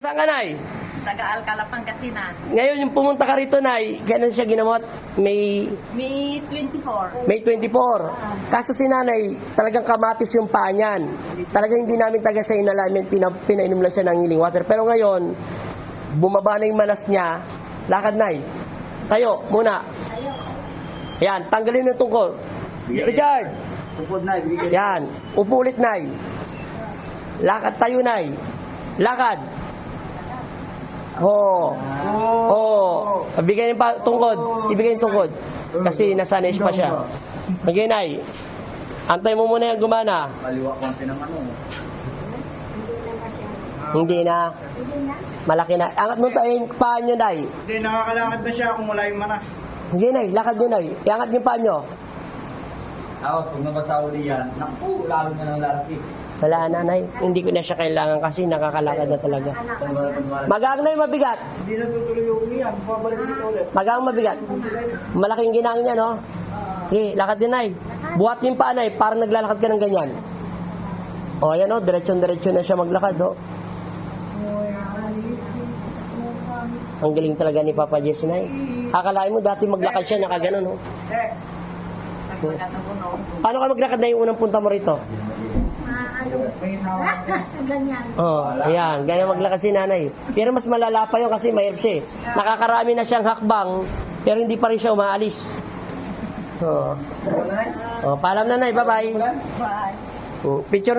Saan ka, Nay? Taga-Alcala, Pangasinan. Ngayon, yung pumunta ka rito, Nay, kailan siya ginamot? May 24. 24. Kaso si Nanay, talagang kamatis yung paa niyan. Talagang hindi namin taga siya inalignment, pinainom lang siya ng healing water. Pero ngayon, bumaba na yung manas niya. Lakad, Nay. Tayo, muna. Yan, tanggalin yung tungkol. Richard! Tupod na, ibigay. Yan, upo ulit, Nay. Lakad tayo, Nay. Lakad. Oo. Oo. Ibigay yung tungkod. Ibigay yung tungkod. Kasi nasanis pa siya. Sige, Nay. Antay mo muna yung gumana. Kaliwa konti ng ano. Hindi na. Malaki na. Angat mo tayo yung paa nyo, Nay. Hindi, nakakalakad na siya kung wala yung manas. Sige, Nay. Lakad nyo, Nay. Iangat yung paa nyo. Tapos, pag nabasa uli yan, naku, lalo na ng lalaki. Wala na, Nay. Hindi ko na siya kailangan kasi nakakalakad na talaga. Magang, Nay, mabigat. Hindi na tutuloy yung umiyan, babalik dito ulit. Magang, mabigat. Malaking ginang niya, no? Sige, lakad din, Nay. Buhat yung paa, Nay. Parang naglalakad ka ng ganyan. O, ayan, o. Diretsyon-diretsyon na siya maglakad, o. Ang galing talaga ni Papa Jesse, Nay. Akalain mo, dati maglakad siya, nakaganon, o. Paano ka maglakad na yung unang punta mo rito? Ganyan. Oh, ayan. Ganyan maglakad si Nanay. Pero mas malala pa yun kasi mahirap siya. Nakakarami na siyang hakbang, pero hindi pa rin siya umaalis. Oh. Oh, paalam, Nanay. Bye-bye. Bye. Oh, picture na.